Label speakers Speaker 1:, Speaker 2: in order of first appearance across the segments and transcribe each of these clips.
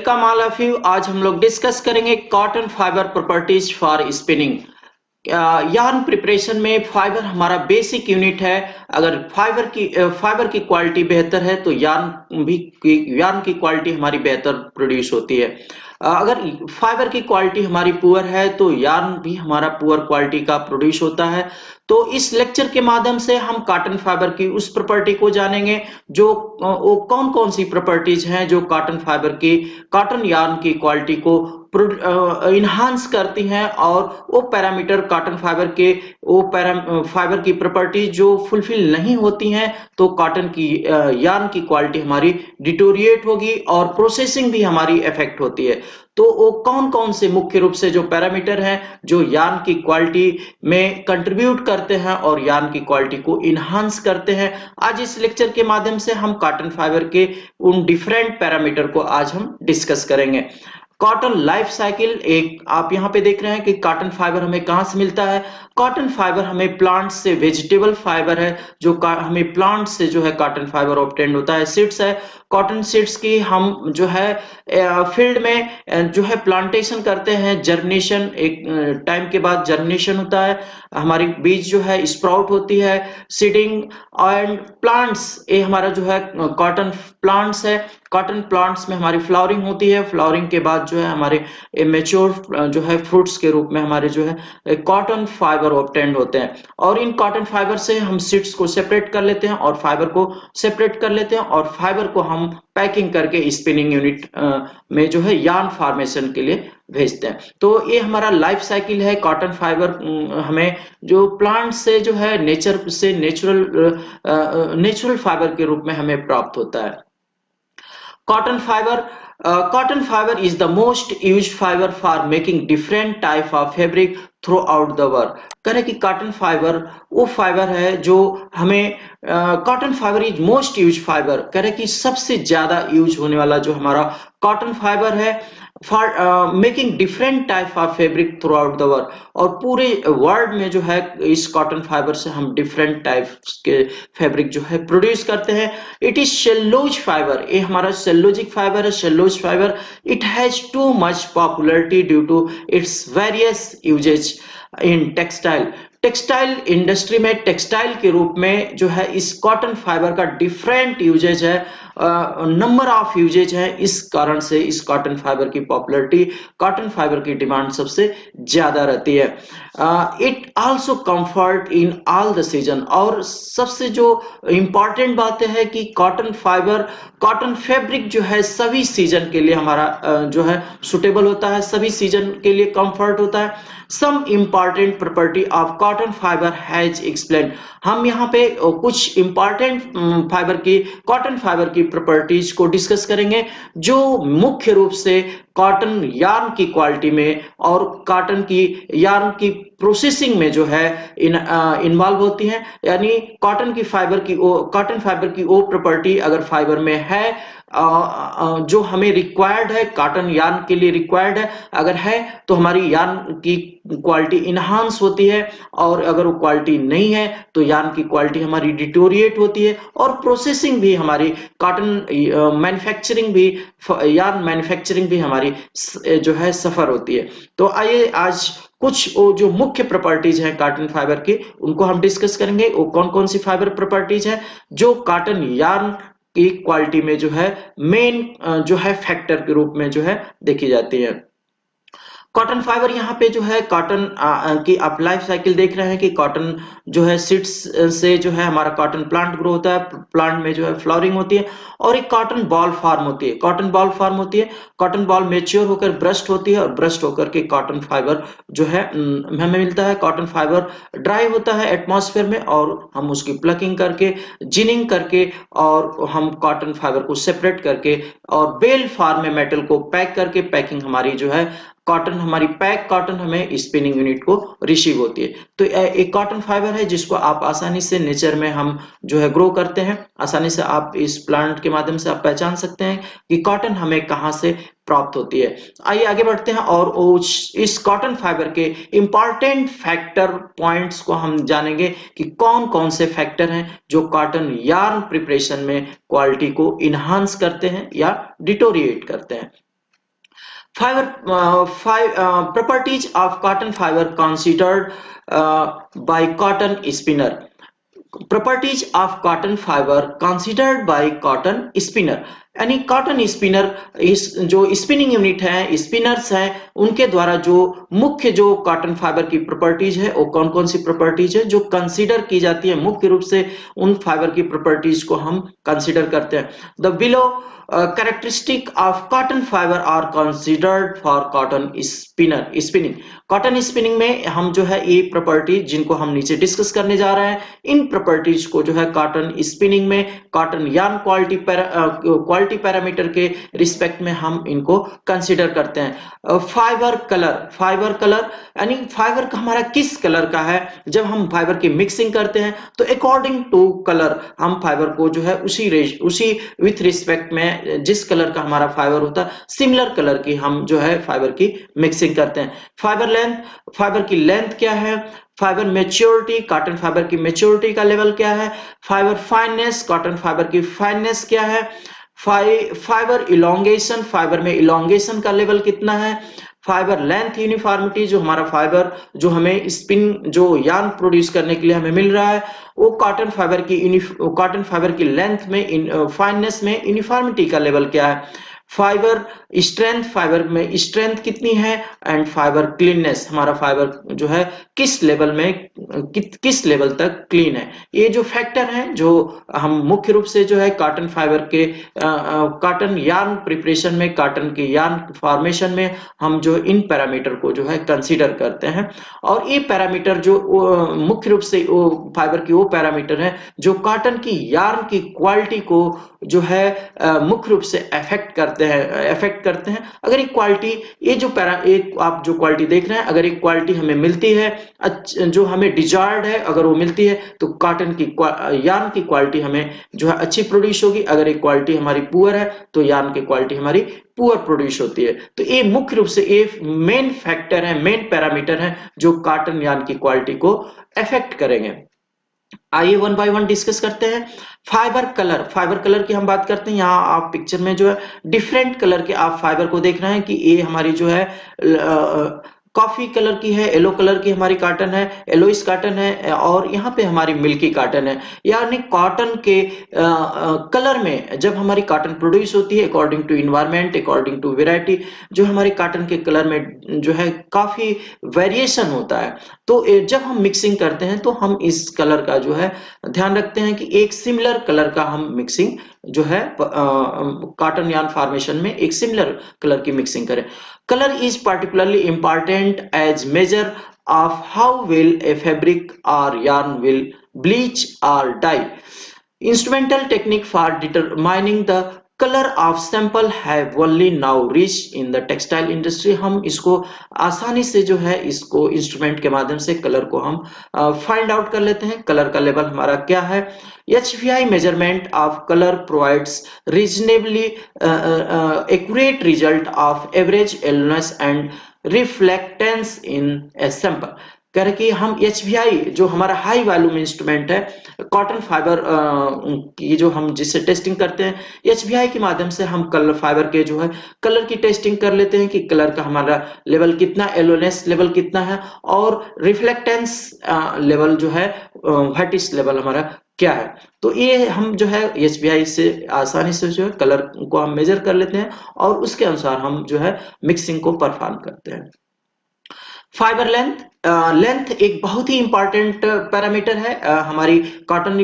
Speaker 1: Welcome all of you. आज हम लोग डिस्कस करेंगे cotton fibre properties for spinning. Yarn preparation में फाइबर हमारा बेसिक यूनिट है। अगर फाइबर की क्वालिटी बेहतर है तो यार्न की क्वालिटी हमारी बेहतर प्रोड्यूस होती है। अगर फाइबर की क्वालिटी हमारी पुअर है तो यार्न भी हमारा पुअर क्वालिटी का प्रोड्यूस होता है। तो इस लेक्चर के माध्यम से हम कॉटन फाइबर की उस प्रॉपर्टी को जानेंगे जो वो कौन कौन सी प्रॉपर्टीज हैं जो कॉटन यार्न की क्वालिटी को इन्हांस करती हैं, और वो पैरामीटर कॉटन फाइबर की प्रॉपर्टी जो फुलफिल नहीं होती हैं तो कॉटन की यार्न की क्वालिटी हमारी डिटोरिएट होगी और प्रोसेसिंग भी हमारी इफेक्ट होती है। तो वो कौन कौन से मुख्य रूप से जो पैरामीटर हैं जो यार्न की क्वालिटी में कंट्रीब्यूट करते हैं और यार्न की क्वालिटी को इन्हांस करते हैं, आज इस लेक्चर के माध्यम से हम कॉटन फाइबर के उन डिफरेंट पैरामीटर को आज हम डिस्कस करेंगे। कॉटन लाइफ साइकिल, एक आप यहाँ पे देख रहे हैं कि कॉटन फाइबर हमें कहाँ से मिलता है। कॉटन फाइबर हमें प्लांट से, वेजिटेबल फाइबर है जो हमें प्लांट से जो है कॉटन फाइबर ऑब्टेन होता है। सीड्स है, कॉटन सीड्स की हम जो है फील्ड में जो है प्लांटेशन करते हैं। जर्मिनेशन, एक टाइम के बाद जर्मिनेशन होता है, हमारी बीज जो है स्प्राउट होती है। सीडिंग एंड प्लांट्स, ये हमारा जो है कॉटन प्लांट्स है। कॉटन प्लांट्स में हमारी फ्लावरिंग होती है। फ्लावरिंग के बाद जो है हमारे मेच्योर जो है फ्रूट्स के रूप में हमारे जो है कॉटन फाइबर ऑब्टेन्ड होते हैं। और इन कॉटन फाइबर से हम सीड्स को सेपरेट कर लेते हैं और फाइबर को सेपरेट कर लेते हैं और फाइबर को हम पैकिंग करके स्पिनिंग यूनिट में जो है यार्न फॉर्मेशन के लिए भेजते हैं। तो ये हमारा लाइफ साइकिल है। कॉटन फाइबर हमें जो प्लांट से जो है नेचुरल फाइबर के रूप में हमें प्राप्त होता है। Cotton fiber is the most used fiber for making different type of fabric throughout the world। करें कि कॉटन फाइबर वो फाइबर है जो हमें cotton fibre is most use fibre, करें कि सबसे ज्यादा यूज होने वाला जो हमारा कॉटन फाइबर है for making different type of fabric through out the world. और पूरे वर्ल्ड में जो है इस कॉटन फाइबर से हम डिफरेंट टाइप्स के फैब्रिक जो है प्रोड्यूस करते हैं। इट इज सेल्यूलोज फाइबर, ये हमारा सेल्यूलोजिक फाइबर है। Cellulose fibre, it has too much popularity due to its various usages in textile industry में। टेक्सटाइल के रूप में जो है इस कॉटन फाइबर का डिफरेंट यूजेज है, नंबर ऑफ यूजेज है। इस कारण से इस कॉटन फाइबर की पॉपुलरिटी, कॉटन फाइबर की डिमांड सबसे ज्यादा रहती है। It also comfort in all the season. और सबसे जो इंपॉर्टेंट बात है कि कॉटन फैब्रिक जो है सभी सीजन के लिए हमारा जो है सुटेबल होता है, सभी सीजन के लिए कंफर्ट होता है। Some important property of cotton fibre has explain. हम यहाँ पे कुछ इंपॉर्टेंट कॉटन फाइबर की प्रॉपर्टीज को डिस्कस करेंगे जो मुख्य रूप से कॉटन यार्न की क्वालिटी में और कॉटन की यार्न की प्रोसेसिंग में जो है इन्वॉल्व होती हैं। यानी कॉटन फाइबर की वो प्रॉपर्टी अगर फाइबर में है जो हमें रिक्वायर्ड है, कॉटन यार्न के लिए रिक्वायर्ड है, अगर है तो हमारी यार्न की क्वालिटी इनहांस होती है। और अगर वो क्वालिटी नहीं है तो यार्न की क्वालिटी हमारी डिटोरिएट होती है और प्रोसेसिंग भी हमारी यार्न मैन्युफैक्चरिंग भी हमारी जो है सफर होती है। तो आइए आज कुछ वो जो मुख्य प्रॉपर्टीज हैं कॉटन फाइबर की उनको हम डिस्कस करेंगे। वो कौन कौन सी फाइबर प्रॉपर्टीज हैं जो कॉटन यार्न की क्वालिटी में जो है मेन जो है फैक्टर के रूप में जो है देखी जाती है। कॉटन फाइबर यहाँ पे जो है कॉटन की आप लाइफ साइकिल देख रहे हैं कि कॉटन जो है सीड्स से जो है हमारा कॉटन प्लांट ग्रो होता है। प्लांट में जो है फ्लावरिंग होती है और एक कॉटन बॉल फॉर्म होती है। कॉटन बॉल मेच्योर होकर ब्रस्ट होती है और ब्रस्ट होकर के कॉटन फाइबर जो है हमें मिलता है। कॉटन फाइबर ड्राई होता है एटमॉस्फेयर में और हम उसकी प्लकिंग करके, जिनिंग करके और हम कॉटन फाइबर को सेपरेट करके और बेल फॉर्म में मेटल को पैक करके, पैकिंग हमारी जो है पैक कॉटन हमें स्पिनिंग यूनिट को रिसीव होती है। तो एक कॉटन फाइबर है जिसको आप आसानी से नेचर में हम जो है ग्रो करते हैं। आसानी से आप इस प्लांट के माध्यम से आप पहचान सकते हैं कि कॉटन हमें कहाँ से प्राप्त होती है। आइए आगे बढ़ते हैं और इस कॉटन फाइबर के इंपॉर्टेंट फैक्टर पॉइंट्स को हम जानेंगे कि कौन कौन से फैक्टर हैं जो कॉटन यार्न प्रिपरेशन में क्वालिटी को इनहांस करते हैं या डिटोरिएट करते हैं। Properties of cotton fiber considered by cotton spinner. Properties of cotton fibre considered bye cotton spinner, यानी कॉटन स्पिनर, इस जो स्पिनिंग यूनिट है, स्पिनर्स हैं, उनके द्वारा जो मुख्य जो कॉटन फाइबर की प्रॉपर्टीज है वो कौन कौन सी प्रॉपर्टीज है जो कंसीडर की जाती है। मुख्य रूप से उन फाइबर की प्रॉपर्टीज को हम कंसीडर करते हैं। The below characteristic of cotton fibre are considered for cotton spinning. Cotton spinning में हम जो है ये प्रॉपर्टी जिनको हम नीचे डिस्कस करने जा रहे हैं, इन प्रॉपर्टीज को जो है कॉटन स्पिनिंग में कॉटन यार्न क्वालिटी पैरामीटर के रिस्पेक्ट में हम इनको कंसीडर करते हैं। फाइबर कलर यानी फाइबर का हमारा किस कलर का है। जब हम फाइबर की मिक्सिंग करते हैं तो अकॉर्डिंग टू कलर हम फाइबर को जो है उसी विथ रिस्पेक्ट में जिस कलर का हमारा फाइबर होता है सिमिलर कलर की हम जो है फाइबर की मिक्सिंग करते हैं। फाइबर की लेंथ क्या है। फाइबर मेच्योरिटी, कॉटन फाइबर की मेच्योरिटी का लेवल क्या है। फाइबर फाइननेस, कॉटन फाइबर की फाइननेस क्या है। फाइबर इलोंगेशन, फाइबर में इलोंगेशन का लेवल कितना है। फाइबर लेंथ यूनिफॉर्मिटी, जो हमारा फाइबर जो हमें स्पिन जो यार्न प्रोड्यूस करने के लिए हमें मिल रहा है वो कॉटन फाइबर की लेंथ में फाइननेस में यूनिफॉर्मिटी का लेवल क्या है। फाइबर स्ट्रेंथ, फाइबर में स्ट्रेंथ कितनी है। एंड फाइबर क्लीननेस, हमारा फाइबर जो है किस लेवल में किस लेवल तक क्लीन है। ये जो फैक्टर हैं जो हम मुख्य रूप से जो है कॉटन फाइबर के कॉटन यार्न प्रिपरेशन में, कॉटन के यार्न फॉर्मेशन में हम जो इन पैरामीटर को जो है कंसीडर करते हैं। और ये पैरामीटर जो मुख्य रूप से वो फाइबर की वो पैरामीटर है जो कॉटन की यार्न की क्वालिटी को जो है मुख्य रूप से अफेक्ट करते हैं। अगर एक क्वालिटी एक आप जो क्वालिटी देख रहे हैं, अगर एक क्वालिटी हमें मिलती है जो हमें डिजायर्ड है, अगर वो मिलती है तो कॉटन की यार्न की क्वालिटी हमें जो है अच्छी प्रोड्यूस होगी। अगर एक क्वालिटी हमारी पुअर है तो यार्न की क्वालिटी हमारी पुअर प्रोड्यूस होती है। तो ये मुख्य रूप से ये मेन फैक्टर है, मेन पैरामीटर है जो कॉटन यार्न की क्वालिटी को अफेक्ट करेंगे। आइए वन बाय वन डिस्कस करते हैं। फाइबर कलर की हम बात करते हैं। यहाँ आप पिक्चर में जो है डिफरेंट कलर के आप फाइबर को देख रहे हैं कि ये हमारी जो है कॉफी कलर की है, येलो कलर की हमारी कॉटन है, येलोइश कॉटन है, और यहाँ पे हमारी मिल्की कॉटन है। यानी कॉटन के कलर में जब हमारी कॉटन प्रोड्यूस होती है according to environment, according to variety, जो हमारे कॉटन के कलर में जो है काफी वेरिएशन होता है। तो जब हम मिक्सिंग करते हैं तो हम इस कलर का जो है ध्यान रखते हैं कि एक सिमिलर कलर का हम मिक्सिंग जो है कॉटन यार्न फॉर्मेशन में एक सिमिलर कलर की मिक्सिंग करें। Colour is particularly important as measure of how well a fabric or yarn will bleach or dye. Instrumental technique for determining the color of sample have only now reached in the textile industry. हम इसको आसानी से जो है इसको instrument के माध्यम से कलर को हम फाइंड आउट कर लेते हैं। कलर का लेवल हमारा क्या है। HVI measurement of color provides reasonably accurate result of average yellowness and reflectance in a sample। कह रहे कि हम HVI जो हमारा हाई वॉल्यूम इंस्ट्रूमेंट है कॉटन फाइबर की जो हम जिससे टेस्टिंग करते हैं, HVI के माध्यम से हम कलर फाइबर के जो है कलर की टेस्टिंग कर लेते हैं कि कलर का हमारा लेवल कितना, येलोनेस लेवल कितना है, और रिफ्लेक्टेंस लेवल जो है व्हाइटिश लेवल हमारा क्या है। तो ये हम जो है HVI से आसानी से जो है कलर को हम मेजर कर लेते हैं और उसके अनुसार हम जो है मिक्सिंग को परफॉर्म करते हैं। फाइबर लेंथ लेंथ एक बहुत ही इंपॉर्टेंट पैरामीटर है हमारी कॉटन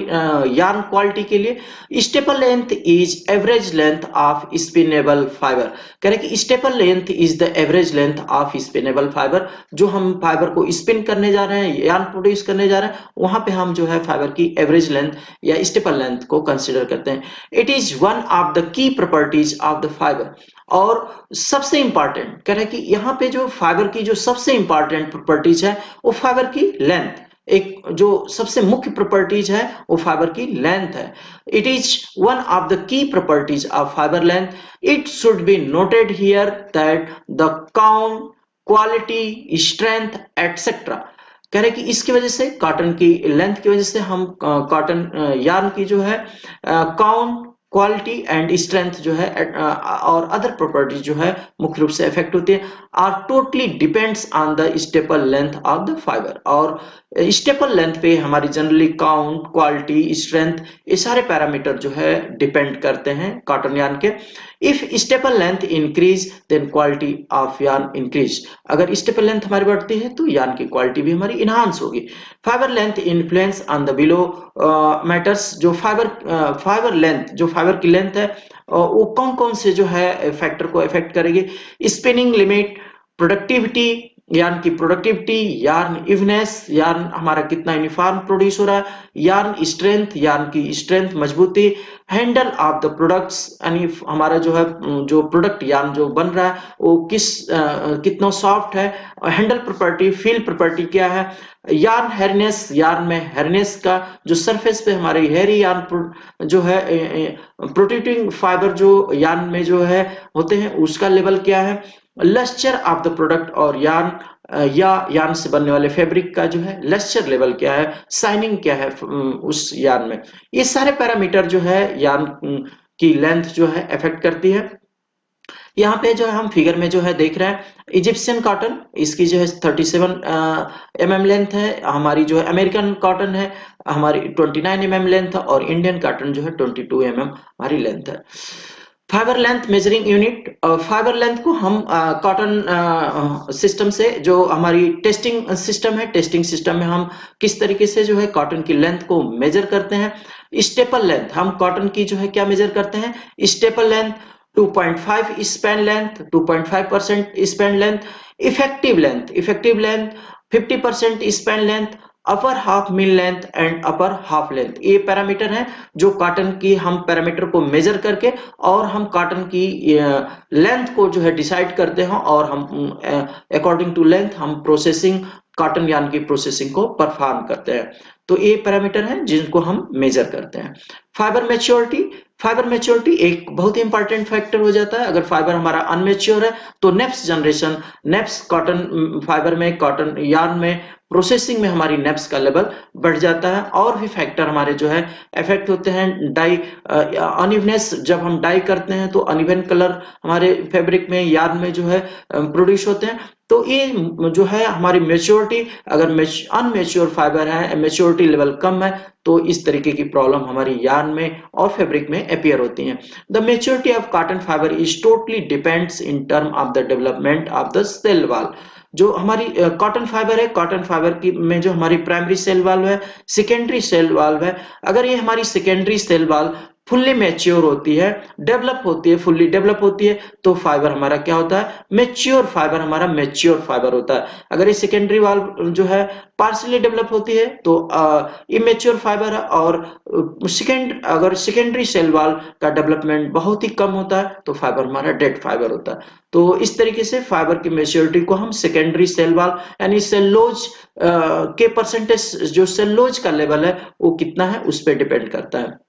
Speaker 1: यार्न क्वालिटी के लिए। Staple length is average length of spinnable fibre. कह रहे कि staple length is the average length of spinnable fibre. जो हम फाइबर को स्पिन करने जा रहे हैं, यार्न प्रोड्यूस करने जा रहे हैं, वहां पे हम जो है फाइबर की एवरेज लेंथ या स्टेपल लेंथ को कंसिडर करते हैं। It is one of the key properties of the fibre. और सबसे इंपॉर्टेंट कह रहे हैं कि यहाँ पे जो फाइबर की जो सबसे इंपॉर्टेंट प्रॉपर्टीज है वो फाइबर की लेंथ, एक जो सबसे मुख्य प्रॉपर्टीज है वो फाइबर की लेंथ है। It is one of the key properties of fibre length. It should be noted here that the count, quality, strength etcetera. कह रहे कि इसकी वजह से कॉटन की लेंथ की वजह से हम कॉटन यार्न की जो है काउंट, क्वालिटी एंड स्ट्रेंथ जो है और अदर प्रॉपर्टीज जो है मुख्य रूप से इफेक्ट होती है, are totally depends on the staple length of the fibre. और स्टेपल लेंथ पे हमारी जनरली काउंट, क्वालिटी, स्ट्रेंथ, ये सारे पैरामीटर जो है डिपेंड करते हैं कॉटन यार्न के। If staple length increase then quality of yarn increase. अगर स्टेपल लेंथ हमारी बढ़ती है तो यार्न की क्वालिटी भी हमारी इनहांस होगी। Fibre length influence on the below matters. जो फाइबर लेंथ, जो फाइबर की लेंथ है वो कौन कौन से जो है फैक्टर को इफेक्ट करेगी? स्पिनिंग लिमिट, प्रोडक्टिविटी, यार्न की प्रोडक्टिविटी, यार्न इवनेस, यार्न हमारा कितना यूनिफॉर्म प्रोड्यूस हो रहा है, यार्न स्ट्रेंथ, यार्न की स्ट्रेंथ मजबूती, हैंडल ऑफ द प्रोडक्ट्स, यानी हमारा जो है जो प्रोडक्ट यार्न जो बन रहा है वो कितना सॉफ्ट है, हैंडल प्रॉपर्टी, फील प्रॉपर्टी क्या है, यार्न हेरीनेस, यार्न में हेरीनेस का जो सरफेस पे हमारे हेरी यार्न जो है प्रोटेक्टिंग फाइबर जो यार्न में जो है होते हैं उसका लेवल क्या है, लस्चर ऑफ द प्रोडक्ट और या यार्न से बनने वाले फैब्रिक का जो है लस्चर लेवल क्या है, शाइनिंग क्या है उस यार्न में। ये सारे पैरामीटर जो है यार्न की लेंथ जो है अफेक्ट करती है। यहाँ पे जो है हम फिगर में जो है देख रहे हैं इजिप्शियन कॉटन, इसकी जो है 37 mm लेंथ है, हमारी जो है अमेरिकन कॉटन है हमारी 29 mm लेंथ है, और इंडियन कॉटन जो है 22 mm हमारी लेंथ है। Fibre length measuring unit, fibre length को हम कॉटन सिस्टम से, जो हमारी टेस्टिंग सिस्टम है, टेस्टिंग सिस्टम में हम किस तरीके से जो है कॉटन की लेंथ को मेजर करते हैं। स्टेपल लेंथ, हम कॉटन की जो है क्या मेजर करते हैं, staple length 2.5 span length, 2.5% span length, effective length 50% span length, upper half mean length and upper half length. ये पैरामीटर हैं जो कॉटन की हम पैरामीटर को मेजर करके और हम कॉटन की लेंथ को जो है डिसाइड करते हैं, और हम अकॉर्डिंग टू लेंथ हम प्रोसेसिंग, कॉटन यार्न की प्रोसेसिंग को परफॉर्म करते हैं। तो ये पैरामीटर हैं जिनको हम मेजर करते हैं। फाइबर मैच्योरिटी, फाइबर मैच्योरिटी एक बहुत ही इंपॉर्टेंट फैक्टर हो जाता है। अगर फाइबर हमारा अनमेच्योर है तो next generation, next cotton fibre में, कॉटन यार्न में प्रोसेसिंग में हमारी नेप्स का लेवल बढ़ जाता है। और भी फैक्टर हमारे जो है इफेक्ट होते हैं। डाई अनइवनेस, जब हम डाई करते हैं तो अनइवन कलर हमारे फैब्रिक में, यार्न में जो है प्रोड्यूस होते हैं। तो ये जो है हमारी मेच्योरिटी, अगर अनमेच्योर फाइबर है, मेच्योरिटी लेवल कम है, तो इस तरीके की प्रॉब्लम हमारी यार्न में और फैब्रिक में अपीयर होती हैं। The maturity of cotton fibre is totally depends in term of the development of the cell wall. जो हमारी कॉटन फाइबर है, कॉटन फाइबर की में जो हमारी प्राइमरी सेल वाल्व है, सेकेंडरी सेल वाल्व है, अगर ये हमारी secondary cell wall fully mature होती है, डेवलप होती है, फुल्ली डेवलप होती है, तो फाइबर हमारा क्या होता है, मैच्योर फाइबर, हमारा मैच्योर फाइबर होता है। अगर ये सेकेंडरी वाल्व जो है पार्शियली डेवलप होती है तो इमेच्योर फाइबर है। और अगर सेकेंडरी सेल वाल्व का डेवलपमेंट बहुत ही कम होता है तो फाइबर हमारा डेड फाइबर होता है। तो इस तरीके से फाइबर की मैच्योरिटी को हम सेकेंडरी सेल वाल यानी सेल्यूलोज के परसेंटेज, जो सेल्यूलोज का लेवल है वो कितना है उस पर डिपेंड करता है।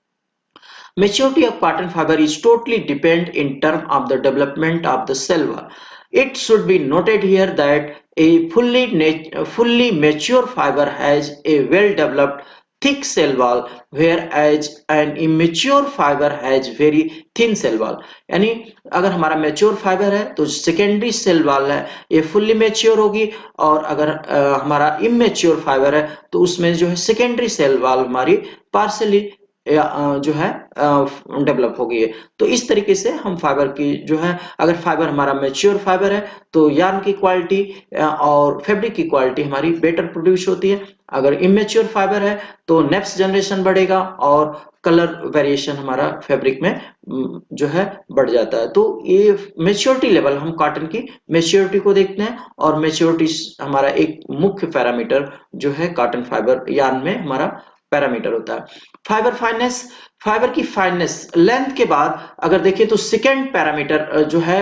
Speaker 1: Maturity of cotton fiber is totally depend in term of the development of the cell wall. It should be noted here that a fully mature fiber has a well developed thick cell wall, whereas an immature fiber has very thin cell wall. यानी अगर हमारा mature fibre है तो secondary cell wall है ये fully mature होगी, और अगर हमारा इमेच्योर फाइबर है तो उसमें जो है सेकेंडरी सेल वॉल हमारी पार्सली जो है डेवलप हो गई है। तो इस तरीके से हम फाइबर की जो है, अगर फाइबर हमारा मैच्योर फाइबर है तो यार्न की क्वालिटी और फैब्रिक की क्वालिटी हमारी बेटर प्रोड्यूस होती है। अगर इमेच्योर फाइबर है तो नेक्स्ट जनरेशन बढ़ेगा और कलर वेरिएशन हमारा फैब्रिक में जो है बढ़ जाता है। तो ये मेच्योरिटी लेवल, हम कॉटन की मेच्योरिटी को देखते हैं, और मेच्योरिटी हमारा एक मुख्य पैरामीटर जो है कॉटन फाइबर यार्न में हमारा पैरामीटर होता है। फाइबर फाइननेस, फाइबर की फाइननेस लेंथ के बाद अगर देखें तो सेकेंड पैरामीटर जो है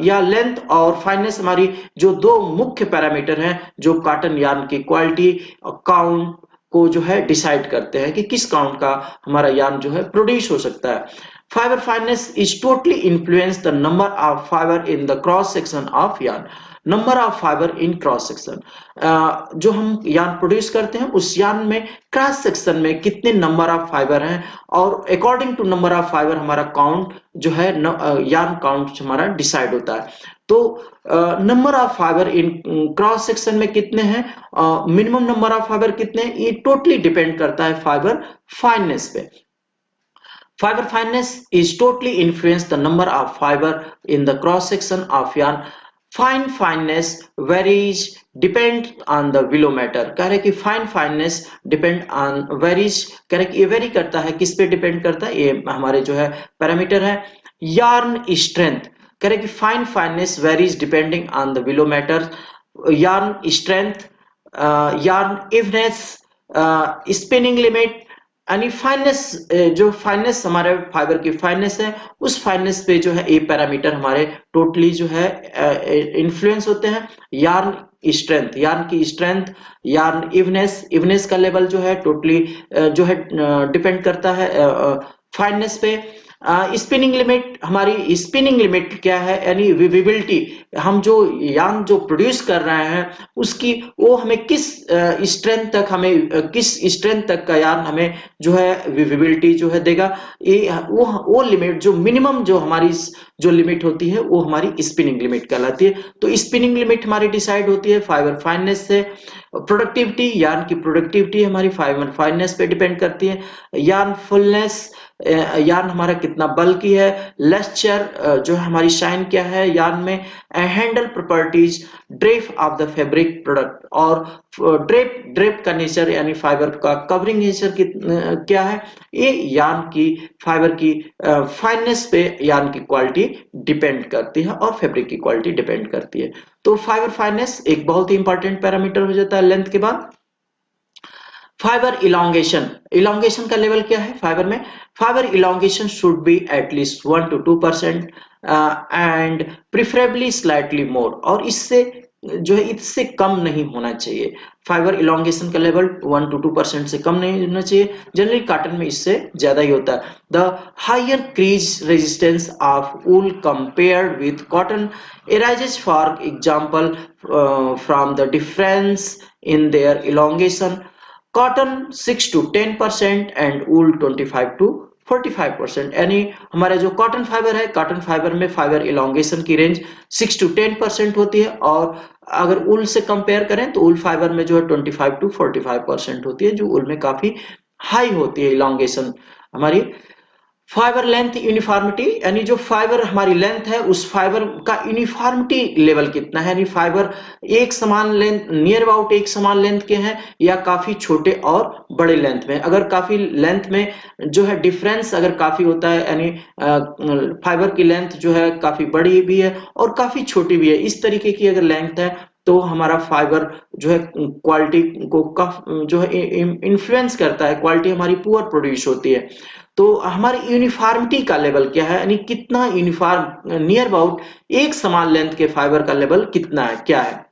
Speaker 1: या लेंथ और फाइननेस हमारी जो दो मुख्य पैरामीटर हैं जो कॉटन यार्न की क्वालिटी काउंट को जो है डिसाइड करते हैं कि किस काउंट का हमारा यार्न जो है प्रोड्यूस हो सकता है। Fiber fineness is totally influence the number of fiber in the cross section of yarn. Number of fibre in cross section, जो हम यार्न प्रोड्यूस करते हैं उस यार्न में क्रॉस सेक्शन में कितने नंबर ऑफ फाइबर हैं, और according to number of fibre हमारा काउंट जो है यार्न काउंट हमारा डिसाइड होता है। तो number of fibre in cross section में कितने हैं, मिनिमम नंबर ऑफ फाइबर कितने हैं, ये टोटली डिपेंड करता है फाइबर फाइननेस पे। Fiber fineness is totally influence the number of fiber in the cross section of yarn. Fine fineness varies depend on the willow matter। कह रहे कि fine fineness depend on varies, कह रहे कि ये वेरी करता है, किस पे डिपेंड करता है, ये हमारे जो है पैरामीटर है। यार्न स्ट्रेंथ, कह रहे कि fine fineness varies depending on the willow matter. Yarn strength, yarn evenness, spinning limit, यानी फाइननेस, जो फाइननेस हमारे फाइबर की फाइननेस है उस फाइननेस पे जो है ये पैरामीटर हमारे टोटली जो है इन्फ्लुएंस होते हैं। यार्न स्ट्रेंथ, यार्न की स्ट्रेंथ, यार्न इवनेस, इवनेस का लेवल जो है टोटली जो है डिपेंड करता है फाइननेस पे। स्पिनिंग लिमिट, हमारी स्पिनिंग लिमिट क्या है, यानी विविबिलिटी, हम जो यार्न जो प्रोड्यूस कर रहे हैं उसकी वो हमें किस स्ट्रेंथ तक, हमें किस स्ट्रेंथ तक का यार्न हमें जो है विविबिलिटी जो है देगा, ये वो लिमिट जो मिनिमम जो हमारी जो लिमिट होती है वो हमारी स्पिनिंग लिमिट कहलाती है। तो स्पिनिंग लिमिट हमारी डिसाइड होती है फाइबर फाइननेस से। प्रोडक्टिविटी, यार्न की प्रोडक्टिविटी हमारी फाइबर फाइननेस पे डिपेंड करती है। यार्न फुलनेस, यार्न हमारा कितना बल्कि है। लेस्चर, जो हमारी शाइन क्या है यार्न में। Handle properties, drape of the fabric product, और ड्रेप का नेचर यानी फाइबर का कवरिंग नेचर क्या है, ये यार्न की फाइबर की फाइननेस पे यार्न की क्वालिटी डिपेंड करती है और फैब्रिक की क्वालिटी डिपेंड करती है। तो फाइबर फाइननेस एक बहुत ही इंपॉर्टेंट पैरामीटर हो जाता है लेंथ के बाद। फाइबर इलांगेशन, इलांगेशन का लेवल क्या है फाइबर में, fibre elongation should be at least 1 to 2% and preferably slightly more, और इससे जो है इससे कम नहीं होना चाहिए। फाइबर इलांगेशन का लेवल 1 to 2% से कम नहीं होना चाहिए। जनरली कॉटन में इससे ज्यादा ही होता है। The higher crease resistance of wool compared with cotton arises for example from the difference in their elongation। Cotton 6 to 10% and wool 25 to 45%, यानी हमारे जो कॉटन फाइबर है, कॉटन फाइबर में फाइबर इलांगेशन की रेंज 6 to 10% होती है, और अगर वूल से कंपेयर करें तो वूल फाइबर में जो है 25 to 45% होती है, जो वूल में काफी हाई होती है इलांगेशन हमारी। फाइबर लेंथ यूनिफॉर्मिटी, यानी जो फाइबर हमारी लेंथ है उस फाइबर का यूनिफॉर्मिटी लेवल कितना है, यानी फाइबर एक समान लेंथ, नियर अबाउट एक समान लेंथ के हैं या काफी छोटे और बड़े लेंथ में। अगर काफी लेंथ में जो है डिफरेंस अगर काफी होता है, यानी फाइबर की लेंथ जो है काफी बड़ी भी है और काफी छोटी भी है, इस तरीके की अगर लेंथ है तो हमारा फाइबर जो है क्वालिटी को जो है इन्फ्लुएंस करता है, क्वालिटी हमारी पुअर प्रोड्यूस होती है। तो हमारी यूनिफॉर्मिटी का लेवल क्या है, यानी कितना यूनिफॉर्म नियर अबाउट एक समान लेंथ के फाइबर का लेवल कितना है, क्या है।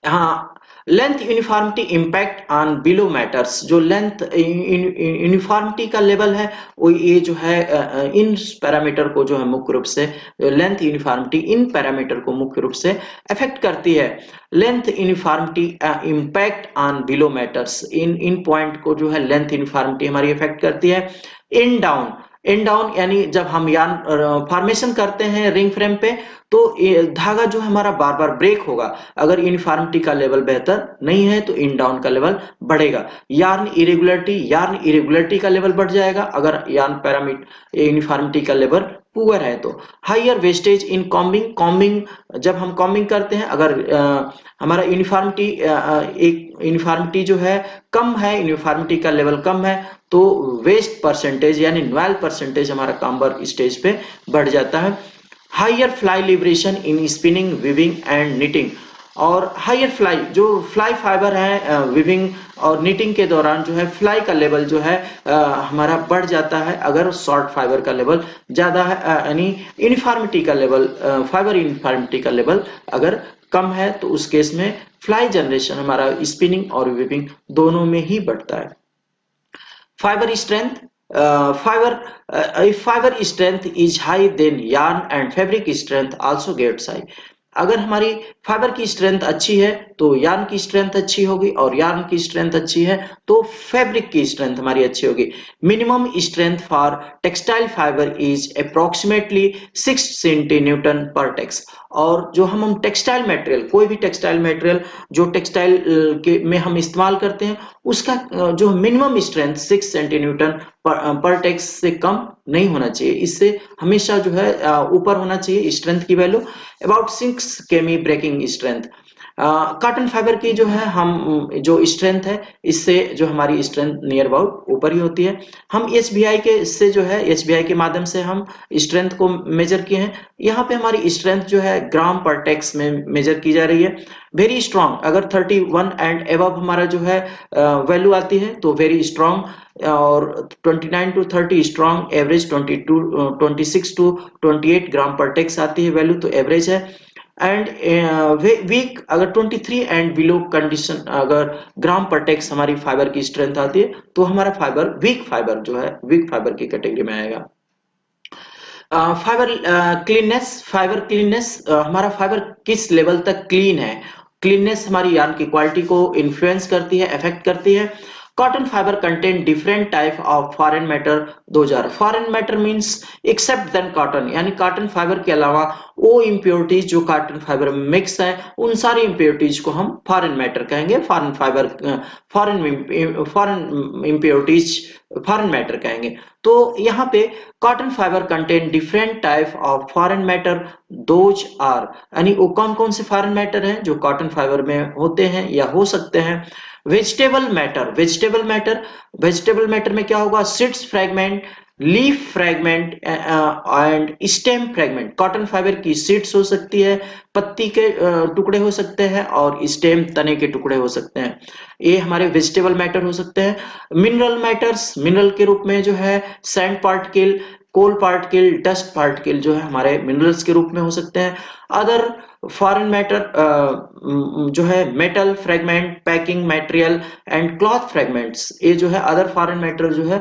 Speaker 1: हाँ, length uniformity impact on below matters, जो लेंथ यूनिफॉर्मिटी का लेवल है वो ये जो है इन पैरामीटर को जो है मुख्य रूप से, लेंथ यूनिफॉर्मिटी इन पैरामीटर को मुख्य रूप से अफेक्ट करती है। Length uniformity impact on below matters, in point को जो है लेंथ यूनिफॉर्मिटी हमारी अफेक्ट करती है। इन डाउन, इन डाउन यानी जब हम यार्न फॉर्मेशन करते हैं रिंग फ्रेम पे तो ये धागा जो हमारा बार बार ब्रेक होगा, अगर यूनिफॉर्मिटी का लेवल बेहतर नहीं है तो इन डाउन का लेवल बढ़ेगा। यार्न इरेगुलरिटी का लेवल बढ़ जाएगा अगर यार्न पैरामीटर यूनिफॉर्मिटी का लेवल पुअर है तो। Higher wastage in combing, combing जब हम कॉम्बिंग करते हैं अगर हमारा यूनिफॉर्मिटी एक यूनिफॉर्मिटी जो है कम है, यूनिफॉर्मिटी का लेवल कम है तो वेस्ट परसेंटेज यानी न्यूअल परसेंटेज हमारा काम्बर स्टेज पे बढ़ जाता है। Higher fly liberation in spinning, weaving and knitting, और हायर फ्लाई जो फ्लाई फाइबर है विविंग और निटिंग के दौरान जो है फ्लाई का लेवल जो है हमारा बढ़ जाता है अगर शॉर्ट फाइबर का लेवल ज्यादा है, यानी यूनिफॉर्मिटी का लेवल फाइबर यूनिफॉर्मिटी का लेवल अगर कम है तो उस केस में फ्लाई जनरेशन हमारा स्पिनिंग और विविंग दोनों में ही बढ़ता है। Fibre strength, fiber if fiber strength is high, then yarn and fabric strength also gets high. अगर हमारी फाइबर की स्ट्रेंथ अच्छी है तो यार्न की स्ट्रेंथ अच्छी होगी, और यार्न की स्ट्रेंथ अच्छी है तो फैब्रिक की स्ट्रेंथ हमारी अच्छी होगी। Minimum strength for textile fibre is approximately 6 सेंटीन्यूटन पर टेक्स। और जो हम टेक्सटाइल मटेरियल, कोई भी टेक्सटाइल मटेरियल जो टेक्सटाइल के में हम इस्तेमाल करते हैं, उसका जो मिनिमम स्ट्रेंथ 6 सेंटीन्यूटन पर टेक्स से कम नहीं होना चाहिए। इससे हमेशा जो है ऊपर होना चाहिए स्ट्रेंथ की वैल्यू, अबाउट 6 केमी ब्रेकिंग स्ट्रेंथ। कॉटन फाइबर की जो है हम जो स्ट्रेंथ है, इससे जो हमारी स्ट्रेंथ नियर अबाउट ऊपर ही होती है। हम एचबीआई के से जो है एचबीआई के माध्यम से हम स्ट्रेंथ को मेजर किए हैं। यहाँ पे हमारी स्ट्रेंथ जो है ग्राम पर टेक्स में मेजर की जा रही है। वेरी स्ट्रांग, अगर 31 एंड एबव हमारा जो है वैल्यू आती है तो वेरी स्ट्रांग, और 29 टू 30 स्ट्रांग, एवरेज 26 टू 28 ग्राम पर टेक्स आती है वैल्यू, तो एवरेज है। एंड वीक, अगर 23 एंड बिलो कंडीशन, अगर ग्राम पर टेक्स हमारी फाइबर की स्ट्रेंथ आती है तो हमारा फाइबर वीक फाइबर जो है वीक फाइबर की कैटेगरी में आएगा। फाइबर क्लीननेस, फाइबर क्लीननेस, हमारा फाइबर किस लेवल तक क्लीन है, क्लीननेस हमारी यार्न की क्वालिटी को इन्फ्लुएंस करती है, अफेक्ट करती है। Cotton fibre contain different type of foreign matter. 2000 foreign matter means except than cotton, यानी कॉटन फाइबर के अलावा वो इम्प्योरिटीज जो कॉटन फाइबर में मिक्स है, उन सारी इम्प्योरिटीज को हम फॉरेन मैटर कहेंगे, foreign fibre, foreign impurities foreign matter कहेंगे। तो यहाँ पे cotton fibre contain different type of foreign matter, those are, यानी वो कौन कौन से फॉरेन मैटर हैं जो कॉटन फाइबर में होते हैं या हो सकते हैं। वेजिटेबल मैटर, वेजिटेबल मैटर में क्या होगा, seeds fragment, leaf fragment and stem fragment. Cotton fibre की सीड्स हो सकती है, पत्ती के टुकड़े हो सकते हैं, और स्टेम तने के टुकड़े हो सकते हैं, ये हमारे वेजिटेबल मैटर हो सकते हैं। मिनरल मैटर्स, मिनरल के रूप में जो है सैंड पार्टिकल, कोल पार्टिकल, डस्ट पार्टिकल जो है हमारे मिनरल्स के रूप में हो सकते हैं। अदर फॉरेन मैटर जो है metal fragment, packing material and cloth fragments, ये जो है अदर फॉरेन मैटर जो है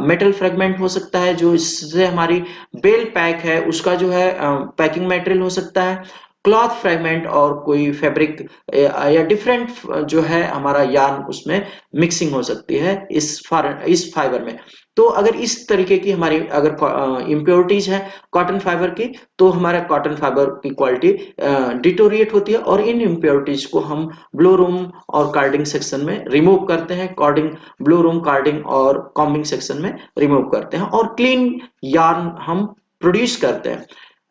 Speaker 1: मेटल फ्रेगमेंट हो सकता है, जो इससे हमारी बेल पैक है उसका जो है पैकिंग मटेरियल हो सकता है। क्लॉथ फ्रेगमेंट और कोई फैब्रिक या डिफरेंट जो है हमारा यार्न, उसमें मिक्सिंग हो सकती है इस फाइबर में। तो अगर इस तरीके की हमारी अगर इम्प्योरिटीज है कॉटन फाइबर की, तो हमारा कॉटन फाइबर की क्वालिटी डिटोरिएट होती है, और इन इम्प्योरिटीज को हम ब्लो रूम और कार्डिंग सेक्शन में रिमूव करते हैं, कार्डिंग, ब्लो रूम कार्डिंग और कॉम्बिंग सेक्शन में रिमूव करते हैं, और क्लीन यार्न हम प्रोड्यूस करते हैं।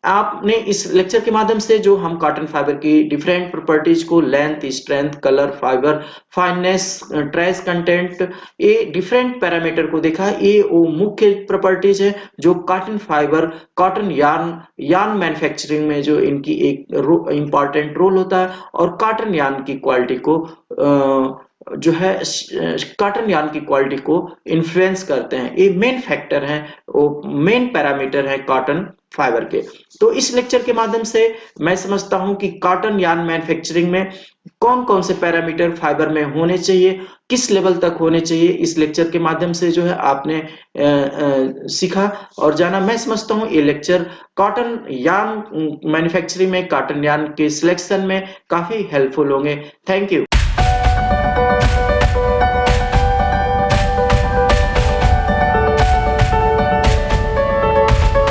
Speaker 1: आपने इस लेक्चर के माध्यम से जो हम कॉटन फाइबर की डिफरेंट प्रॉपर्टीज को, length, strength, colour, fibre fineness, trace content, ये डिफरेंट पैरामीटर को देखा। ये वो मुख्य प्रॉपर्टीज है जो cotton fibre, cotton yarn manufacturing में जो इनकी एक इंपॉर्टेंट रोल होता है, और कॉटन यार्न की क्वालिटी को जो है कॉटन यार्न की क्वालिटी को इन्फ्लुएंस करते हैं। ये मेन फैक्टर हैं, वो मेन पैरामीटर है कॉटन फाइबर के। तो इस लेक्चर के माध्यम से मैं समझता हूं कि कॉटन यार्न मैन्युफैक्चरिंग में कौन कौन से पैरामीटर फाइबर में होने चाहिए, किस लेवल तक होने चाहिए, इस लेक्चर के माध्यम से जो है आपने सीखा और जाना। मैं समझता हूं ये लेक्चर कॉटन यार्न मैन्युफैक्चरिंग में, कॉटन यार्न के सिलेक्शन में काफी हेल्पफुल होंगे। Thank you.